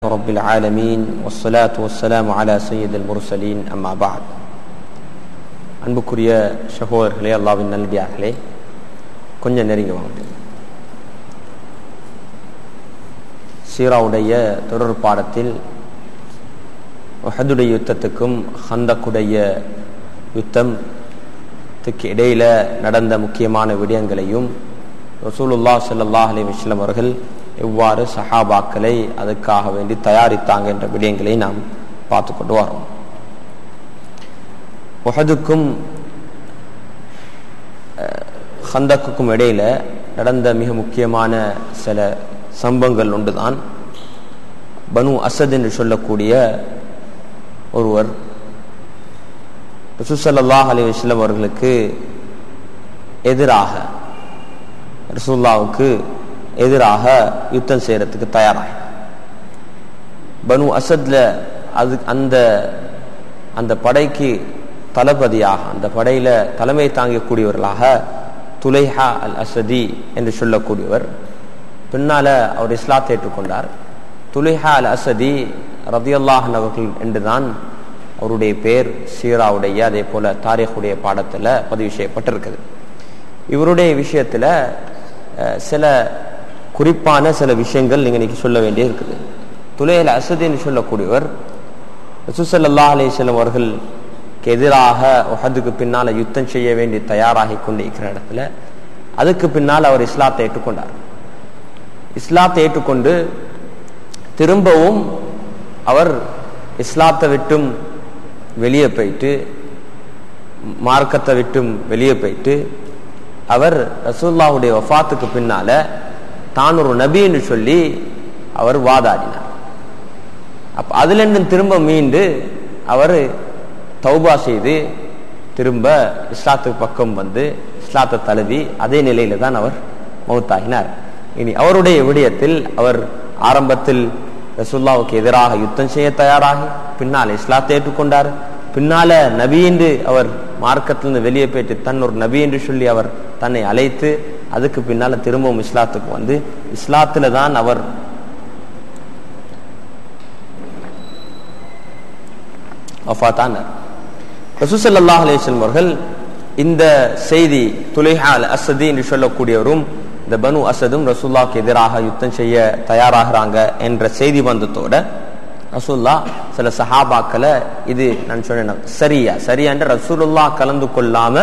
رب العالمين والصلاة والسلام على سيد المرسلين أما بعد அன்புக்குரிய சகோதரர்களே, அல்லாஹ்வின் நல்லடியார்களே, கொஞ்சம் நெருங்கி வாங்க. சீராவுடைய தொடர் பாடத்தில் உஹதுடைய யுத்தத்துக்கும் ஹந்தக்குடைய யுத்தத்துக்கு இடையில நடந்த முக்கியமான விடயங்களையும் ரசூலுல்லாஹ் ஸல்லல்லாஹு அலைஹி வஸல்லம் அவர்கள் எவ்வாறு சஹாபாக்களை அதுக்காக வேண்டி தயாரித்தாங்க என்ற விடயங்களை நாம் பார்த்து கொண்டு வரோம். உஹதுக்கும் ஹந்தக்குக்கும் இடையில நடந்த மிக முக்கியமான சில சம்பவங்கள் ஒன்றுதான் பனு அசத் என்று சொல்லக்கூடிய ஒருவர் ரசூல் ஸல்லல்லாஹு அலைஹி வஸல்லம் அவர்களுக்கு எதிராக, ரசூலுல்லாஹ்வுக்கு எதிராக யுத்தம் செய்யறதுக்கு தயாராக பனு அசத்ல அந்த படைக்கு தளபதியாக, அந்த படையில தலைமை தாங்கக்கூடியவர்களாக துலைஹா அல் அசதி என்று சொல்லக்கூடியவர். பின்னால அவர் இஸ்லாத்தை ஏற்றுக்கொண்டார். துலைஹா அல் அசதி ரலியல்லாஹு அன்ஹு அவர்கள் என்றுதான் அவருடைய பேர் சீராவுடைய அதே போல தாரீഖுடைய பாடத்துல பதிவு செய்யப்பட்டிருக்குது. இவருடைய விஷயத்துல சில குறிப்பான சில விஷயங்கள் நீங்க இன்னைக்கு சொல்ல வேண்டிய இருக்குது. துலைஹா அல் அசதி என்று சொல்லக்கூடியவர் ரசூல் ஸல்லல்லாஹு அலைஹி வஸல்லம் அவர்களுக்கு எதிராக உஹதுக்கு பின்னால யுத்தம் செய்ய வேண்டி தயாராகி கொண்டிருக்கிற இடத்துல அதுக்கு பின்னால் அவர் இஸ்லாத்தை ஏற்றுக்கொண்டார். இஸ்லாத்தை ஏற்றுக்கொண்டு திரும்பவும் அவர் இஸ்லாத்தை விட்டும் வெளியே போயிட்டு, மார்க்கத்தை விட்டும் வெளியே போயிட்டு, அவர் ரசூலுல்லாஹ்வுடைய வஃபாத்துக்கு பின்னால தான் ஒரு நபி என்று சொல்லி அவர் வாதாடினார். அப்ப அதுல இருந்து திரும்ப மீண்டு அவர் தௌபா செய்து திரும்ப இஸ்லாத்துக்கு பக்கம் வந்து இஸ்லாத்தை தழுவி அதே நிலையில தான் அவர் மௌத்தாகினார். இனி அவருடைய விடயத்தில் அவர் ஆரம்பத்தில் ரசூலுல்லாஹ்வுக்கு எதிராக யுத்தம் செய்ய தயாராகி பின்னால் இஸ்லாத்தை ஏற்றுக்கொண்டார். பின்னால நபி என்று அவர் மார்க்கத்திலிருந்து வெளியே போயிட்டு தன் ஒரு நபி என்று சொல்லி அவர் தன்னை அழைத்து அதுக்கு பின்னால திரும்பவும் இஸ்லாத்துக்கு வந்து இஸ்லாத்துல தான் அவர் வஃபாத்தானார். ரசூல் ஸல்லல்லாஹு அலைஹி வஸல்லம் அவர்கள் இந்த செய்தி, துலைஹா அல் அசதி என்று சொல்லக்கூடியவரும் இந்த பனு அசதும் ரசூலுல்லாஹ்வுக்கு எதிராக யுத்தம் செய்ய தயாராகிறாங்க என்ற செய்தி வந்ததோட ரசூலுல்லாஹ் சில சஹாபாக்களை, இது நான் சொன்னேன் சரியா என்ற ரசூலுல்லாஹ் கலந்து கொள்ளாம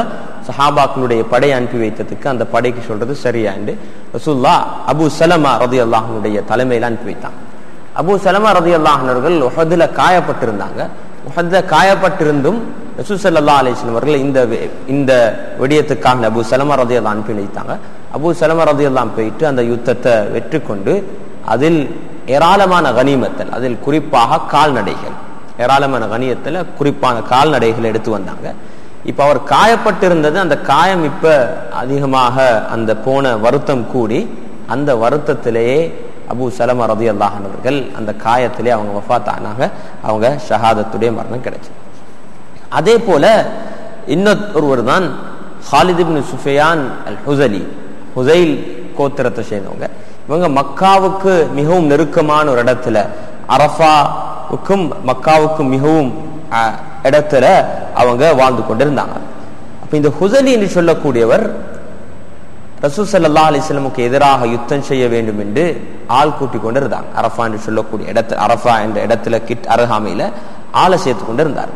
சஹாபாக்களுடைய படை அனுப்பி வைத்ததுக்கு அந்த படைக்கு சொல்றது சரியா என்று ரசூலுல்லாஹ் அபூ சலமா ரலியல்லாஹு அன்ஹுடைய தலைமையில் அனுப்பி வைத்தாங்க. அபூ சலமா ரலியல்லாஹு அன்ஹு அவர்கள் உஹதுல காயப்பட்டிருந்தாங்க. உஹதுல காயப்பட்டிருந்தும் ரசூல் ஸல்லல்லாஹு அலைஹி வஸல்லம் அவர்கள் இந்த விடயத்துக்காக அபூ சலமா ரலியல்லாஹு அனுப்பி வைத்தாங்க. அபூ சலமா ரலியல்லாஹு போயிட்டு அந்த யுத்தத்தை வெற்றி கொண்டு அதில் ஏராளமான கனிமத்தல், அதில் குறிப்பாக கால்நடைகள், ஏராளமான கனியத்துல குறிப்பான கால்நடைகள் எடுத்து வந்தாங்க. இப்ப அவர் காயப்பட்டிருந்தது, அந்த காயம் இப்ப அதிகமாக அந்த போன வருத்தம் கூடி அந்த வருத்தத்திலேயே அபூ சலமா ரலியல்லாஹு அன்ஹு அவர்கள் அந்த காயத்திலே அவங்க வஃபாத் ஆனாங்க. அவங்க ஷஹாதத்துடைய மரணம் கிடைச்சு. அதே போல இன்னொருவர் தான் ஹாலித் இப்னு சுஃபியான் அல் ஹுஸலி, ஹுஸைல் கோத்திரத்தை சேர்ந்தவங்க. இவங்க மக்காவுக்கு மிகவும் நெருக்கமான ஒரு இடத்துல, அரஃபாவுக்கும் மக்காவுக்கும் மிகவும் இடத்துல அவங்க வாழ்ந்து கொண்டிருந்தாங்க. அப்ப இந்த ஹுஸலி என்று சொல்லக்கூடியவர் ரசூல் ஸல்லல்லாஹு அலைஹி வஸல்லமுக்கு எதிராக யுத்தம் செய்ய வேண்டும் என்று ஆள் கூட்டி கொண்டிருந்தாங்க. அரஃபா என்று சொல்லக்கூடிய இடத்துல, அரஃபா என்ற இடத்துல அருகாமையில ஆளை சேர்த்து கொண்டிருந்தார்.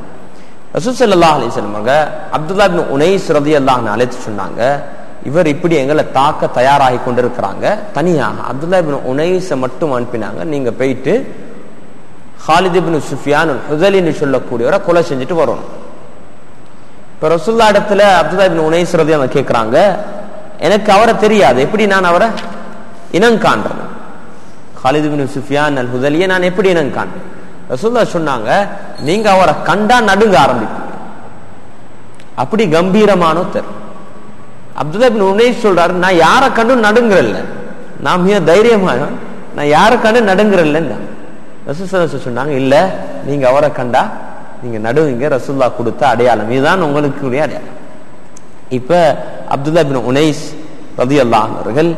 ரசூல் ஸல்லல்லாஹு அலைஹி வஸல்லம் அவங்க அப்துல்லா இப்னு உனைஸ் ரலியல்லாஹு அன்ஹு அழைத்து சொன்னாங்க, இவர் இப்படி எங்களை தாக்க தயாராகி கொண்டிருக்கிறாங்க. தனியாக அப்துல்லா இப்னு உனைஸை மட்டும் அனுப்பினாங்க, நீங்க போயிட்டு ஹாலித் இப்னு சுஃபியான் அல் ஹுஸலி என்று சொல்லக்கூடியவரை கொலை செஞ்சுட்டு வரணும். இப்ப ரசூலுல்லாஹ் இடத்துல அப்துல்லா இப்னு உனைஸ் ரலியல்லாஹு அன்ஹு கேட்கிறாங்க, எனக்கு அவரை தெரியாது, எப்படி நான் அவரை இனம் காண்றேன்? ஹாலித் இப்னு சுஃபியான் அல் ஹுஸலியை நான் எப்படி இனம் காண்றேன்? ரசூலுல்லாஹ் சொன்னாங்க, நீங்க அவரை கண்டா நடுங்க ஆரம்பிப்பீங்க, அப்படி கம்பீரமானோத்தர். அப்துல்லா இப்னு உனைஸ் சொல்றாரு, நான் யாரை கண்டு நடுங்குறல்ல, நான் மிக தைரியமான, நான் யாரை கண்டு நடுங்குறல்ல. ரசூலுல்லாஹ் சொன்னாங்க, இல்ல நீங்க அவரை கண்டா நீங்க நடுவீங்க, ரசூலுல்லாஹ் கொடுத்த அடையாளம் இதுதான் உங்களுக்கு அடையாளம். இப்ப அப்துல்லா இப்னு உனைஸ் ரலியல்லாஹு அன்ஹு அவர்கள்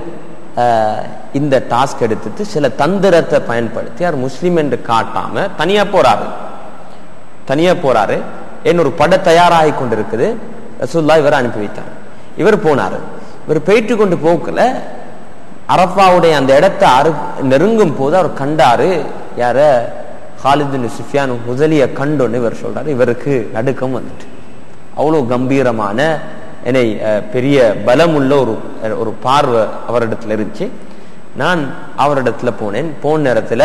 இந்த டாஸ்க் எடுத்துட்டு சில தந்திரத்தை பயன்படுத்தி அவர் முஸ்லீம் என்று காட்டாம தனியா போறாரு. ஒரு பட தயாராகி கொண்டிருக்குது. ரசூலுல்லாஹ் இவர் அனுப்பி வைத்தார். இவர் போனாரு. இவர் போயிட்டு கொண்டு போக்கல அரஃபாவுடைய அந்த இடத்தை நெருங்கும் போது அவர் கண்டாரு யார ஹாலித் பின் சுஃபியான் ஹுஸலிய கண்டோன்னு இவர் சொல்றாரு. இவருக்கு நடுக்கம் வந்துட்டு அவ்வளவு கம்பீரமான பெரிய பலமுள்ள ஒரு பார்வை அவரிடத்துல இருந்துச்சு. நான் அவரிடத்துல போனேன். போன நேரத்துல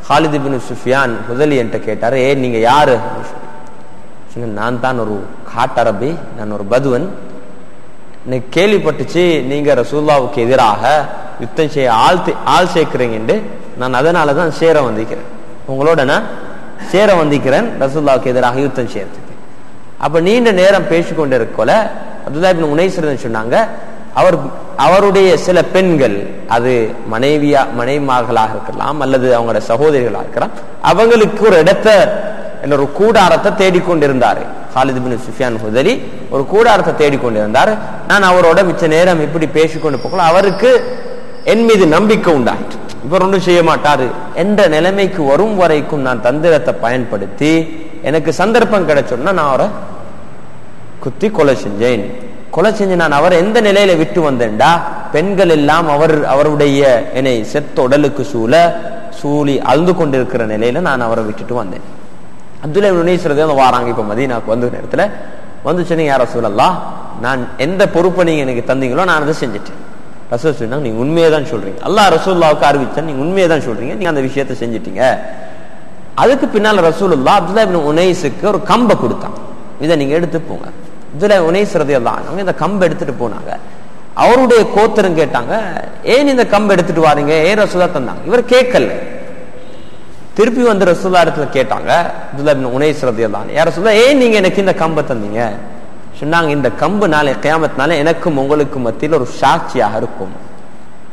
ஹாலித் பின் சுஃபியான் ஹுஸலி என்கிட்ட கேட்டாரு, நீங்க யாரு? நான் தான் ஒரு காட்டரபி, நான் ஒரு பதுவன். எனக்கு கேள்விப்பட்டுச்சு நீங்க ரசூலுல்லாஹ்வுக்கு எதிராக யுத்தம் செய்ய ஆள் சேர்க்கிறீங்க. நான் அதனாலதான் சேர வந்திருக்கிறேன், உங்களோட நான் சேர வந்திருக்கிறேன் ரசூலுல்லாஹ்வுக்கு எதிராக யுத்தம் செய்யறதுக்கு. அப்ப நீண்ட நேரம் பேசிக்கொண்டு இருக்கல அப்துல்லாஹ் இப்னு உனைஸ் சொன்னாங்க, அவருடைய சில பெண்கள், அது மனைவிமார்களாக இருக்கலாம் அல்லது அவங்களோட சகோதரிகளாக இருக்கலாம், அவங்களுக்கு ஒரு இடத்தை ஒரு கூடாரத்தை தேடிக்கொண்டிருந்தாரு. ஹாலித் பின் சுஃபியான் ஹுஸலி ஒரு கூடாரத்தை தேடிக்கொண்டிருந்தாரு. நான் அவரோட மிச்ச நேரம் இப்படி பேசிக்கொண்டு போகல, அவருக்கு என் மீது நம்பிக்கை உண்டாயிற்று. இவர் ஒன்றும் செய்ய மாட்டாரு என்ற நிலைமைக்கு வரும் வரைக்கும் நான் தந்திரத்தை பயன்படுத்தி எனக்கு சந்தர்ப்பம் கிடைச்சோம்னா நான் அவரை குத்தி கொலை செஞ்சேன். நான் அவரை எந்த நிலையில விட்டு வந்தேன்டா, பெண்கள் எல்லாம் அவருடைய என்னை செத்த உடலுக்கு சூழி அழுந்து கொண்டிருக்கிற நிலையில நான் அவரை விட்டுட்டு வந்தேன். அப்துல்லாஹ் இப்னு உனைஸ் வாராங்க. இப்ப மதீனாவுக்கு வந்த நேரத்துல வந்து சொன்னீங்க, யார் ரசூலல்லாஹ், நான் எந்த பொறுப்பை நீங்க எனக்கு தந்தீங்களோ நான் அதை செஞ்சுட்டேன். ரசூல் சொன்னாங்க, நீங்க உண்மையை தான் சொல்றீங்க, அல்லாஹ் ரசூலுல்லாஹ்வுக்கு அறிவிச்சா நீங்க உண்மையை தான் சொல்றீங்க, நீங்க அந்த விஷயத்தை செஞ்சுட்டீங்க. அதுக்கு பின்னால ரசூலுல்லாஹ் அப்துல்லாஹ் இப்னு உனைஸுக்கு ஒரு கம்பை கொடுத்தாங்க, இதை நீங்க எடுத்து போங்க. அப்துல்லாஹ் இப்னு உனைஸ் ரலியல்லாஹு அன்ஹு இந்த கம்பை எடுத்துட்டு போனாங்க. அவருடைய கோத்திரம் கேட்டாங்க, ஏன் இந்த கம்பை எடுத்துட்டு வாரீங்க, ஏன் ரசூலுல்லாஹ் தந்தாங்க. இவர் கேட்கல. திருப்பி வந்து ரசூலுல்லாஹ் இடத்துல கேட்டாங்க, அப்துல்லாஹ் இப்னு உனைஸ் ரலியல்லாஹு அன்ஹு, யா ரசூலுல்லாஹ் ஏன் நீங்க எனக்கு இந்த கம்பை தந்தீங்க? சொன்னாங்க, இந்த கம்பு நாளை கியாமத்தினால எனக்கும் உங்களுக்கு மத்தியில் ஒரு சாட்சியாக இருக்கும்.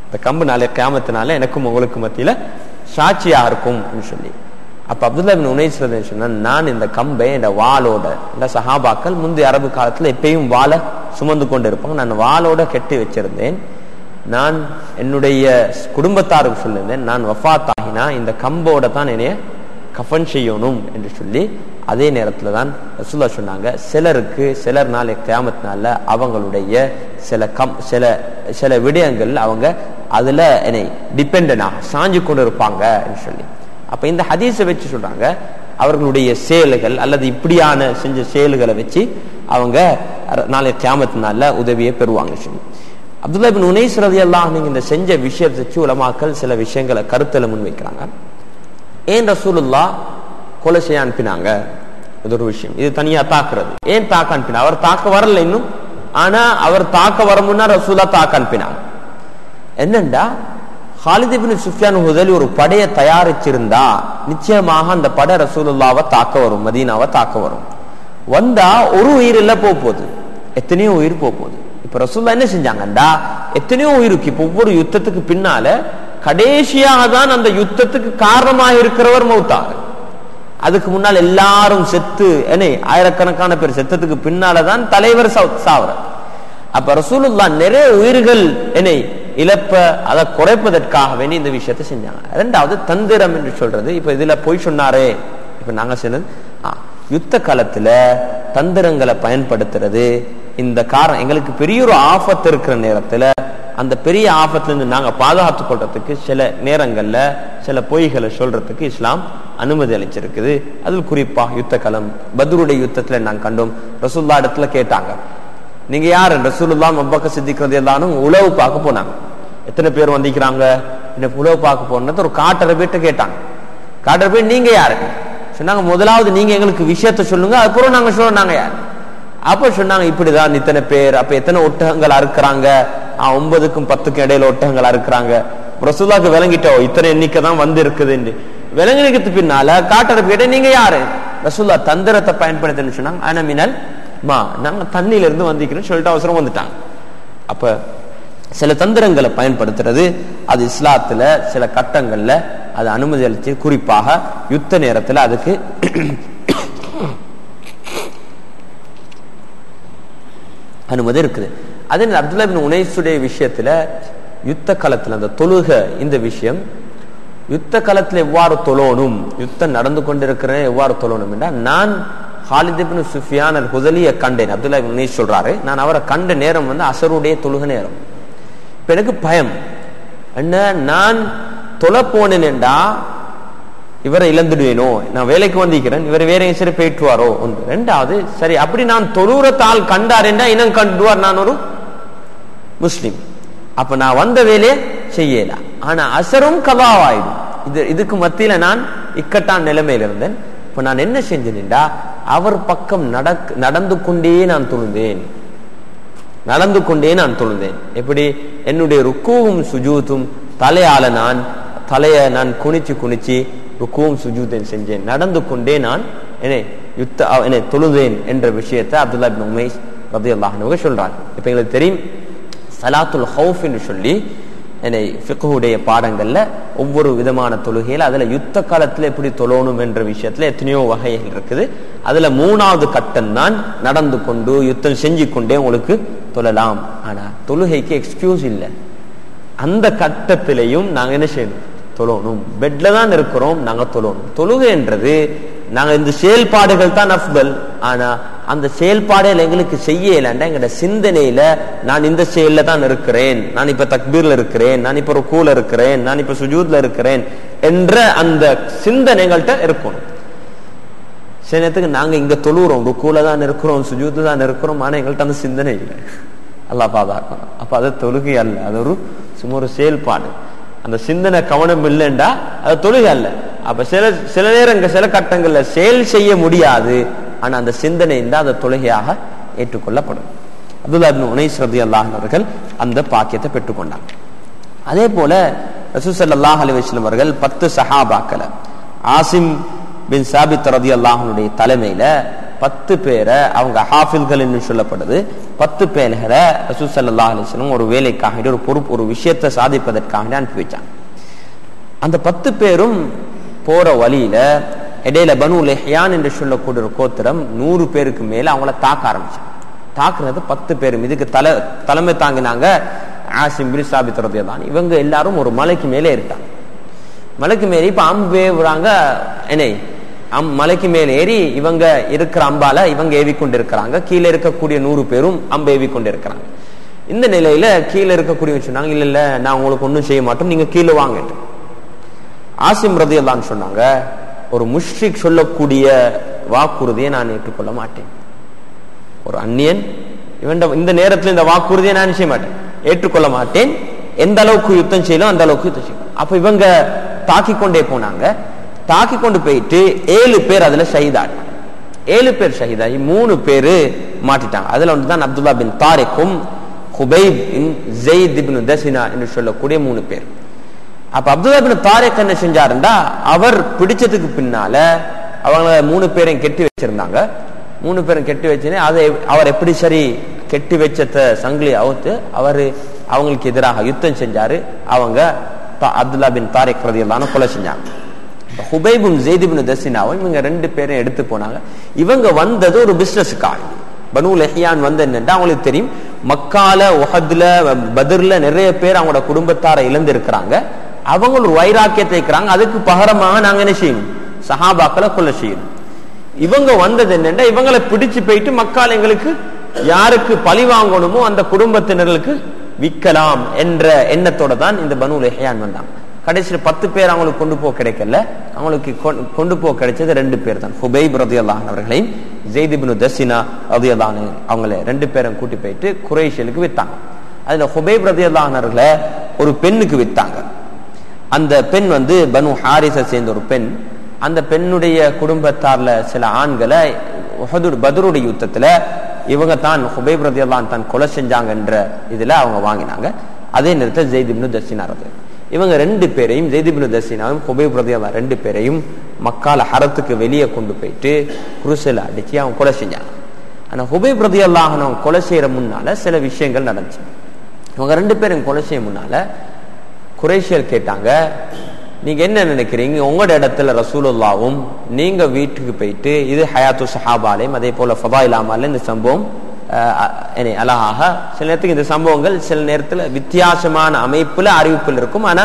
இந்த கம்பு நாளை கியாமத்தினால எனக்கும் உங்களுக்கு மத்தியில சாட்சியாக இருக்கும் சொல்லி. அப்ப அப்துல்லாஹ் இப்னு உனைஸ் ரலியல்லாஹு அன்ஹு சொன்னாங்க, நான் இந்த கம்பை இந்த வாளோட, இந்த சஹாபாக்கள் முந்தைய அரபு காலத்துல எப்பயும் வாளை சுமந்து கொண்டு இருப்பாங்க, நான் வாளோட கட்டி வச்சிருந்தேன். நான் என்னுடைய குடும்பத்தாருக்கு சொல்லியிருந்தேன், நான் வஃபாத் ஆகினா இந்த கம்போட தான் என்னைய கஃபன் செய்யணும் என்று சொல்லி. அதே நேரத்துல தான் ரசூலுல்லாஹ் சொன்னாங்க, சிலர் நாளை கியாமத்தினால அவங்களுடைய சில விடயங்கள் அவங்க அதுல என்னை டிபெண்டனா சாஞ்சு கொண்டு இருப்பாங்க என்று சொல்லி. அப்ப இந்த ஹதீஸை வச்சு சொல்றாங்க, அவர்களுடைய செயல்கள் அல்லது இப்படியான செஞ்ச செயல்களை வச்சு அவங்க நாளை கியாமத்தினால உதவியை பெறுவாங்க சொல்லி. அப்துல்லாஹ் இப்னு உனைஸ் ரலியல்லாஹு அன்ஹு இந்த செஞ்ச விஷயத்தை வச்சு உலமாக்கள் சில விஷயங்களை கருத்துல முன்வைக்கிறாங்க. ஏன் ரசூலுல்லாஹ் கொலை செய்ய அனுப்பினாங்க? இது ஒரு விஷயம். இது தனியா தாக்குறது. ஏன் தாக்க அனுப்பினா? அவர் தாக்க வரல இன்னும், ஆனா அவர் தாக்க வர முன்னா ரசூலுல்லாஹ் தாக்க அனுப்பினாங்க. என்னண்டா, ஹாலித் இப்னு சுஃபியான் ஹுஸலி ஒரு படையை தயாரிச்சிருந்தா நிச்சயமாக அந்த படை ரசூலுல்லாஹ்வை தாக்க வரும், மதீனாவை தாக்க வரும். வந்தா ஒரு உயிர் இல்ல போகுது, எத்தனையோ உயிர் போகுது. இப்ப ரசூலுல்லாஹ் என்ன செஞ்சாங்கண்டா, எத்தனையோ உயிருக்கு இப்ப ஒவ்வொரு யுத்தத்துக்கு பின்னால கடைசியாக தான் அந்த யுத்தத்துக்கு காரணமாக இருக்கிறவர் மௌத்தாங்க. அதுக்கு முன்னால் எல்லாரும் செத்து ஆயிரக்கணக்கான பேர் செத்ததுக்கு பின்னாலதான் தலைவர் சாவர. அப்ப ரசூலுல்லாஹ் நிறைய உயிர்கள் இழப்ப அதை குறைப்பதற்காக வேண்டி இந்த விஷயத்தை செஞ்சாங்க. இரண்டாவது தந்திரம் என்று சொல்றது, இப்ப இதுல போய் சொன்னாரே, இப்ப நாங்க சொன்னது யுத்த காலத்துல தந்திரங்களை பயன்படுத்துறது. இந்த காரணம் எங்களுக்கு பெரிய ஒரு ஆபத்து இருக்கிற நேரத்துல அந்த பெரிய ஆபத்துல இருந்து நாங்க பாதுகாத்துக் கொள்றதுக்கு சில நேரங்கள்ல சில பொய்களை சொல்றதுக்கு இஸ்லாம் அனுமதி அளிச்சிருக்குது. அதில் குறிப்பாக யுத்த காலம் பத்ருடைய யுத்தத்துல நாங்க கண்டோம். ரசூலுல்லாஹ் இடத்துல கேட்டாங்க, நீங்க யாரு? ரசூலுல்லாஹ் அபூபக்கர் சித்திக் ரலியல்லாஹு அன்ஹு உளவு பார்க்க போனாங்க. எத்தனை பேர் வந்திக்கிறாங்க உளவு பார்க்க போனது ஒரு காட்டரை பேர்ட்ட கேட்டாங்க. காட்டரை பேர் நீங்க யாரு சொன்னாங்க, முதலாவது நீங்க எங்களுக்கு விஷயத்த சொல்லுங்க, அதுக்கப்புறம் நாங்க சொல்றோம் நாங்க யாரு. அப்ப சொன்னாங்க, இப்படிதான் இத்தனை பேர். அப்ப எத்தனை ஒட்டகங்கள் அறுக்கிறாங்க? 9க்கும் 10க்கும் இடையில ஒட்டகங்கள் அறுக்கிறாங்க. ரசூலுல்லாஹ்க்கு விளங்கிட்டோம் இத்தனை எண்ணிக்கை தான் வந்து இருக்குது. விளங்கினதுக்கு பின்னால காட்டரை பேர்ட்ட நீங்க யாரு? ரசூலுல்லாஹ் தந்திரத்தை பயன்படுத்துன்னு சொன்னாங்க, அனமினல் மா, நாங்க தண்ணியில இருந்து வந்திக்கிறோம் சொல்லிட்டு அவசரம் வந்துட்டாங்க. அப்ப சில தந்திரங்களை பயன்படுத்துறது அது இஸ்லாத்துல சில கட்டங்கள்ல அது அனுமதி அளிச்சு, குறிப்பாக யுத்த நேரத்துல அதுக்கு அனுமதி இருக்குது. அதே அப்துல்லாஹ் இப்னு உனைஸுடைய விஷயத்துல யுத்த களத்தில் அந்த தொழுக இந்த விஷயம் யுத்த களத்தில் எவ்வாறு தொழணும், யுத்தம் நடந்து கொண்டிருக்கிறேன் எவ்வாறு தொழணும் என்றால், நான் ஹாலித் இப்னு சுஃபியான் அல் ஹுஸலியை கண்டேன். அப்துல்லா இப்னு உனைஸ் சொல்றாரு, நான் அவரை கண்ட நேரம் அசருடைய தொழுக நேரம். இப்ப எனக்கு பயம் என்ன, நான் தொலை போனேன் என்றா இவரை இழந்துடுவேனோ, நான் வேலைக்கு வந்திருக்கிறேன், இவர் வேற சரி போயிட்டுவாரோ ஒன்று. ரெண்டாவது, சரி அப்படி நான் தொழுறத்தால் கண்டார் என்றா இனம் கண்டுவார், நான் ஒரு முஸ்லிம், அப்ப நான் வந்த வேலையை செய்யல. ஆனா அசரும் கலாவாயிடும். இதுக்கு மத்தியில நான் இக்கட்டான் நிலைமையில் இருந்தேன். இப்ப நான் என்ன செஞ்சேன்டா, அவர் பக்கம் நடந்து கொண்டே நான் தொழுந்தேன். எப்படி என்னுடைய ருக்கூவும் சுஜூதும் தலையால தலையை நான் குனிச்சு ருக்கூவும் சுஜூதையும் செஞ்சேன், நடந்து கொண்டே நான் தொழுதேன் என்ற விஷயத்தை அப்துல்லா இப்னு உமைஸ் ரலியல்லாஹு அன்ஹு சொல்றாங்க. இப்ப எங்களுக்கு தெரியும், சலாத்துல் ஹவுஃப் என்று சொல்லி ஃபிக்ஹுடைய பாடங்கள்ல ஒவ்வொரு விதமான தொழுகையில அதுல யுத்த காலத்துல எப்படி தொழணும் என்ற விஷயத்துல எத்தனையோ வகைகள் இருக்குது. அதுல 3வது கட்டம் தான் நடந்து கொண்டு யுத்தம் செஞ்சு கொண்டே உங்களுக்கு தொழலாம். ஆனா தொழுகைக்கு எக்ஸ்கியூஸ் இல்லை. அந்த கட்டத்திலையும் நாங்க என்ன செய்யணும், தொழணும். பெட்ல தான் இருக்கிறோம், நாங்க தொழணும். தொழுகை என்றது நாங்க இந்த செயல்பாடுகள் தான் அஃதல். ஆனா அந்த செயல்பாடுகள் எங்களுக்கு செய்யலண்டா எங்களோட சிந்தனையில நான் இந்த செயல்ல தான் இருக்கிறேன், நான் இப்ப தக்பீர்ல இருக்கிறேன், நான் இப்ப ருக்கூல இருக்கிறேன், நான் இப்ப சுஜூத்ல இருக்கிறேன் என்ற அந்த சிந்தனைகள்கிட்ட இருக்கணும். சில நேரத்துக்கு நாங்க இங்க தொழுறோம், ருக்கூல தான் இருக்கிறோம், சுஜூத்ல தான் இருக்கிறோம், ஆனா எங்கள்கிட்ட அந்த சிந்தனை இல்லை. அல்லாஹ் பாதுகாக்கணும். அப்ப அது தொழுகை அல்ல, அது சும்மா ஒரு செயல்பாடு. அந்த சிந்தனை கவனம் இல்லைண்டா அது தொழுகை அல்ல. அப்ப சில நேரங்கள் சில கட்டங்கள்ல செயல் செய்ய முடியாது, ஆனா அந்த சிந்தனை இருந்தா அந்த தொழுகையாக ஏற்றுக்கொள்ளப்படும். அப்துல்லா இப்னு உனைஸ் ரலியல்லாஹு அன்ஹு அவர்கள் அந்த பாக்கியத்தை பெற்றுக்கொண்டாங்க. அதே போல ரசூல் ஸல்லல்லாஹு அலைஹி வஸல்லம் அவர்கள் 10 சஹாபாக்களை ஆசிம் பின் சாபித் ரலியல்லாஹு அன்ஹுடைய தலைமையில 10 பேரை, அவங்க ஹாஃபில்கள் என்று சொல்லப்படுது, 10 பேர்களை ரசூல் ஸல்லல்லாஹு அலைஹி வஸல்லம் ஒரு வேலைக்காக ஒரு பொறுப்பு ஒரு விஷயத்தை சாதிப்பதற்காக அனுப்பி வச்சாங்க. அந்த 10 பேரும் போற வழியில இடையில பனு லஹ்யான் என்று சொல்லக்கூடிய ஒரு கோத்திரம் 100 பேருக்கு மேல அவங்கள தாக்க ஆரம்பிச்சாங்க. தாக்குறது 10 பேரும். இதுக்கு தலைமை தாங்கினாங்க ஆசிம் பின் சாபித் ரலியல்லாஹு அன்ஹு. இவங்க எல்லாரும் ஒரு மலைக்கு மேலே ஏறிட்டாங்க. மலைக்கு மேலே இப்ப அம்பு ஏவுறாங்க. மலைக்கு மேல ஏறி இவங்க இருக்கிற அம்பால இவங்க ஏவிக்கொண்டு இருக்கிறாங்க. கீழே இருக்கக்கூடிய 100 பேரும் அம்பு ஏவிக்கொண்டு இருக்கிறாங்க. இந்த நிலையில கீழே இருக்கக்கூடிய சொன்னாங்க, இல்ல நான் உங்களுக்கு ஒன்றும் செய்ய மாட்டோம், நீங்க கீழே வாங்க. ஆசிம் ரலியல்லாஹு அன்ஹு சொன்னாங்க, ஒரு முஷ்ரிக் சொல்லக்கூடிய வாக்குறுதியை நான் ஏற்றுக்கொள்ள மாட்டேன். ஒரு அந்நியன் இந்த நேரத்தில் இந்த வாக்குறுதியை நான் செய்ய மாட்டேன், ஏற்றுக்கொள்ள மாட்டேன். எந்த அளவுக்கு யுத்தம் செய்யலாம் அந்த அளவுக்கு யுத்தம் செய்யலாம். அப்ப இவங்க தாக்கி கொண்டே போனாங்க. தாக்கி கொண்டு போயிட்டு 7 பேர் அதுல ஷஹீதாங்க. 7 பேர் ஷஹீதாகி 3 பேரு மாட்டிட்டாங்க. அதுல ஒன்றுதான் அப்துல்லா பின் தாரிக்கும் ஹுபைப் பின் ஸைத் இப்னு தஸினா என்று சொல்லக்கூடிய 3 பேர். அப்ப அப்துல்லா பின் தாரிக் என்ன செஞ்சாருண்டா, அவர் பிடிச்சதுக்கு பின்னால அவங்க 3 பேரையும் கெட்டி வச்சிருந்தாங்க. 3 பேரும் கெட்டி வச்சுன்னு அதை அவர் எப்படி சரி கெட்டி வச்ச சங்கிலி அவுத்து அவங்களுக்கு எதிராக யுத்தம் செஞ்சாரு. அவங்க அப்துல்லா பின் தாரிக் ரலியல்லாஹு அன்ஹு கொலை செஞ்சாங்க. ஹுபைபும் ஸைத் இப்னு தஸினாவும் இவங்க 2 பேரும் எடுத்து போனாங்க. இவங்க வந்தது ஒரு பிசினஸுக்காக. பனு லஹ்யான் வந்து என்னன்னா, அவங்களுக்கு தெரியும் மக்கால உஹதுல பத்ர்ல நிறைய பேர் அவங்களோட குடும்பத்தாரை இழந்து இருக்கிறாங்க. அவங்க ஒரு வைராக்கியத்தை இருக்கிறாங்க. அதுக்கு பகரமாக நாங்க என்ன செய்யணும், சஹாபாக்களை கொலை செய்யணும். இவங்க வந்தது என்னன்னா, இவங்களை பிடிச்சு போயிட்டு மக்கால் எங்களுக்கு யாருக்கு பழி வாங்கணுமோ அந்த குடும்பத்தினர்களுக்கு விற்கலாம் என்ற எண்ணத்தோட தான் இந்த பனு லஹ்யான் வந்தாங்க. கடைசியில் 10 பேர் அவங்களுக்கு கொண்டு போக கிடைக்கல. அவங்களுக்கு கொண்டு போக கிடைச்சது 2 பேர் தான், ஹுபைப் ரலியல்லாஹு அன்ஹு அவர்களையும் ஸைத் இப்னு தஸினா ரலியல்லாஹு அன்ஹு அவங்கள 2 பேரும் கூட்டி போயிட்டு குறைஷிகளுக்கு வித்தாங்க. அதுல ஹுபைப் ரலியல்லாஹு அன்ஹு அவர்களை ஒரு பெண்ணுக்கு வித்தாங்க. அந்த பெண் வந்து பனு ஹாரிஸை சேர்ந்த ஒரு பெண். அந்த பெண்ணுடைய குடும்பத்தார்ல சில ஆண்களை பத்ருடைய யுத்தத்துல இவங்க தான் ஹுபைப் ரலியல்லாஹு அன்ஹு தான் கொலை செஞ்சாங்க என்ற இதுல அவங்க வாங்கினாங்க. அதே நேரத்தில் ஸைத் இப்னு தஸினா இவங்க 2 பேரையும், ஸைத் இப்னு தஸினாவும் ஹுபைப் ரலியல்லாஹு அன்ஹு 2 பேரையும் மக்கால ஹரத்துக்கு வெளியே கொண்டு போயிட்டு குருசில அடிச்சு அவங்க கொலை செஞ்சாங்க. ஆனா ஹுபைப் ரலியல்லாஹு அன்ஹு கொலை செய்யற முன்னால சில விஷயங்கள் நடந்துச்சு. இவங்க 2 பேரும் கொலை செய்ய முன்னால குறைஷியர் கேட்டாங்க, நீங்க என்ன நினைக்கிறீங்க, உங்களோட இடத்துல ரசூலுல்லாவும் நீங்க வீட்டுக்கு போயிட்டு, இது ஹயாத்து சஹாபாலையும் அதே போல ஃபதாயில் அமாலையும் இந்த சம்பவம் அழகாக சில நேரத்துக்கு இந்த சம்பவங்கள் சில நேரத்தில் வித்தியாசமான அமைப்புல அறிவிப்பில் இருக்கும். ஆனா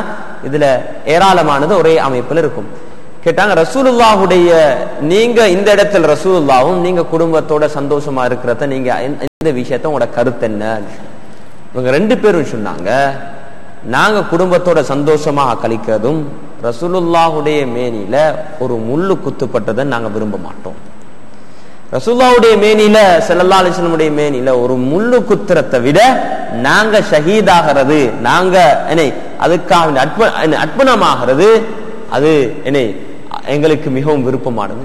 இதுல ஏராளமானது ஒரே அமைப்புல இருக்கும். கேட்டாங்க, ரசூலுல்லாஹுடைய நீங்க இந்த இடத்துல ரசூலுல்லாவும் நீங்க குடும்பத்தோட சந்தோஷமா இருக்கிறத நீங்க இந்த விஷயத்த உங்களோட கருத்து என்ன? இவங்க 2 பேரும் சொன்னாங்க, நாங்க குடும்பத்தோட சந்தோஷமாக கழிக்கிறதும் ரசூலுல்லாஹுடைய மேனியில ஒரு முள்ளு குத்துப்பட்டதை நாங்க விரும்ப மாட்டோம். ரசூலுல்லாஹுடைய மேனியில ஸல்லல்லாஹு அலைஹி வஸல்லம் மேனியில ஒரு முள்ளு குத்துறதை விட நாங்க ஷஹீதாகிறது, நாங்க அதுக்காக அர்ப்பணமாகிறது, அது எங்களுக்கு மிகவும் விருப்பமானது.